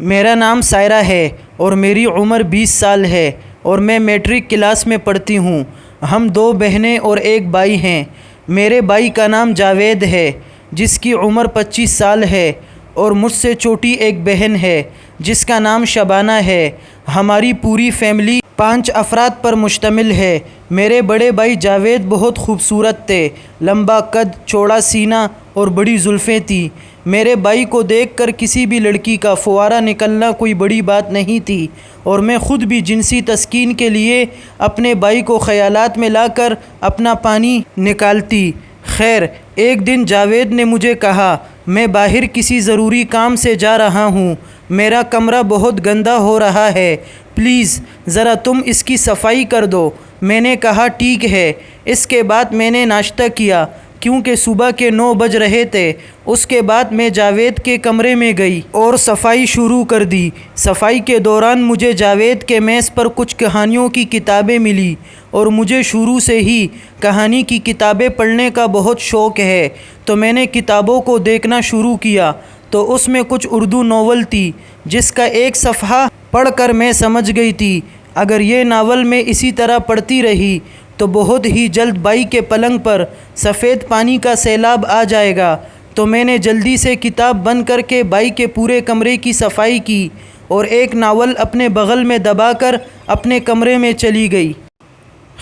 میرا نام سائرہ ہے اور میری عمر 20 سال ہے اور میں میٹرک کلاس میں پڑھتی ہوں۔ ہم 2 بہنیں اور 1 بھائی ہیں۔ میرے بھائی کا نام جاوید ہے جس کی عمر 25 سال ہے اور مجھ سے چھوٹی ایک بہن ہے جس کا نام شبانہ ہے۔ ہماری پوری فیملی 5 افراد پر مشتمل ہے۔ میرے بڑے بھائی جاوید بہت خوبصورت تھے، لمبا قد، چوڑا سینہ اور بڑی زلفیں تھیں۔ میرے بھائی کو دیکھ کر کسی بھی لڑکی کا فوارہ نکلنا کوئی بڑی بات نہیں تھی اور میں خود بھی جنسی تسکین کے لیے اپنے بھائی کو خیالات میں لا کر اپنا پانی نکالتی۔ خیر، ایک دن جاوید نے مجھے کہا، میں باہر کسی ضروری کام سے جا رہا ہوں، میرا کمرہ بہت گندا ہو رہا ہے، پلیز ذرا تم اس کی صفائی کر دو۔ میں نے کہا ٹھیک ہے۔ اس کے بعد میں نے ناشتہ کیا کیونکہ صبح کے 9 بج رہے تھے۔ اس کے بعد میں جاوید کے کمرے میں گئی اور صفائی شروع کر دی۔ صفائی کے دوران مجھے جاوید کے میز پر کچھ کہانیوں کی کتابیں ملی اور مجھے شروع سے ہی کہانی کی کتابیں پڑھنے کا بہت شوق ہے، تو میں نے کتابوں کو دیکھنا شروع کیا تو اس میں کچھ اردو ناول تھی جس کا ایک صفحہ پڑھ کر میں سمجھ گئی تھی اگر یہ ناول میں اسی طرح پڑھتی رہی تو بہت ہی جلد بھائی کے پلنگ پر سفید پانی کا سیلاب آ جائے گا۔ تو میں نے جلدی سے کتاب بند کر کے بھائی کے پورے کمرے کی صفائی کی اور ایک ناول اپنے بغل میں دبا کر اپنے کمرے میں چلی گئی۔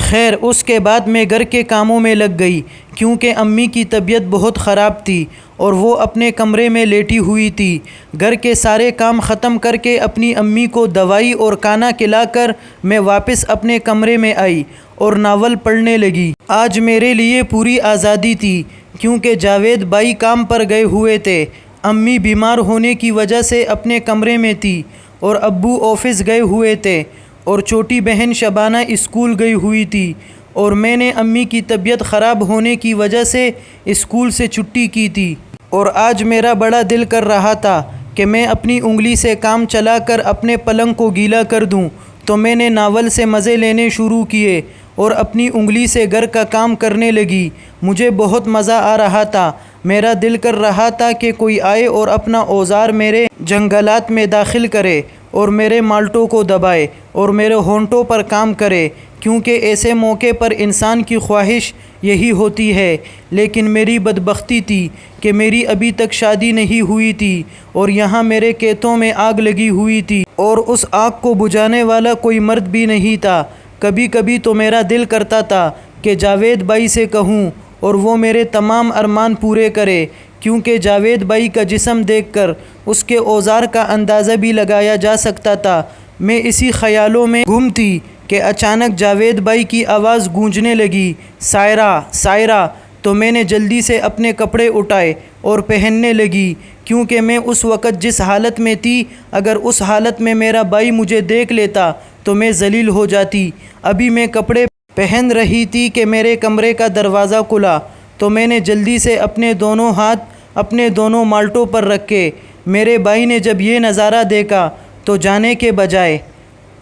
خیر، اس کے بعد میں گھر کے کاموں میں لگ گئی کیونکہ امی کی طبیعت بہت خراب تھی اور وہ اپنے کمرے میں لیٹی ہوئی تھی۔ گھر کے سارے کام ختم کر کے اپنی امی کو دوائی اور کھانا کھلا کر میں واپس اپنے کمرے میں آئی اور ناول پڑھنے لگی۔ آج میرے لیے پوری آزادی تھی کیونکہ جاوید بھائی کام پر گئے ہوئے تھے، امی بیمار ہونے کی وجہ سے اپنے کمرے میں تھی اور ابو آفس گئے ہوئے تھے اور چھوٹی بہن شبانہ اسکول گئی ہوئی تھی اور میں نے امی کی طبیعت خراب ہونے کی وجہ سے اسکول سے چھٹی کی تھی۔ اور آج میرا بڑا دل کر رہا تھا کہ میں اپنی انگلی سے کام چلا کر اپنے پلنگ کو گیلا کر دوں، تو میں نے ناول سے مزے لینے شروع کیے اور اپنی انگلی سے گھر کا کام کرنے لگی۔ مجھے بہت مزہ آ رہا تھا۔ میرا دل کر رہا تھا کہ کوئی آئے اور اپنا اوزار میرے جنگلات میں داخل کرے اور میرے مالٹوں کو دبائے اور میرے ہونٹوں پر کام کرے، کیونکہ ایسے موقع پر انسان کی خواہش یہی ہوتی ہے۔ لیکن میری بدبختی تھی کہ میری ابھی تک شادی نہیں ہوئی تھی اور یہاں میرے کھیتوں میں آگ لگی ہوئی تھی اور اس آگ کو بجھانے والا کوئی مرد بھی نہیں تھا۔ کبھی کبھی تو میرا دل کرتا تھا کہ جاوید بھائی سے کہوں اور وہ میرے تمام ارمان پورے کرے، کیونکہ جاوید بھائی کا جسم دیکھ کر اس کے اوزار کا اندازہ بھی لگایا جا سکتا تھا۔ میں اسی خیالوں میں گم تھی کہ اچانک جاوید بھائی کی آواز گونجنے لگی، سائرہ، سائرہ! تو میں نے جلدی سے اپنے کپڑے اٹھائے اور پہننے لگی، کیونکہ میں اس وقت جس حالت میں تھی اگر اس حالت میں میرا بھائی مجھے دیکھ لیتا تو میں ذلیل ہو جاتی۔ ابھی میں کپڑے پہن رہی تھی کہ میرے کمرے کا دروازہ کھلا، تو میں نے جلدی سے اپنے دونوں ہاتھ اپنے دونوں مالٹوں پر رکھے۔ میرے بھائی نے جب یہ نظارہ دیکھا تو جانے کے بجائے۔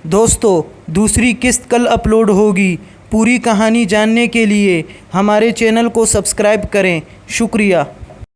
دوستو، دوسری قسط کل اپلوڈ ہوگی۔ پوری کہانی جاننے کے لیے ہمارے چینل کو سبسکرائب کریں۔ شکریہ۔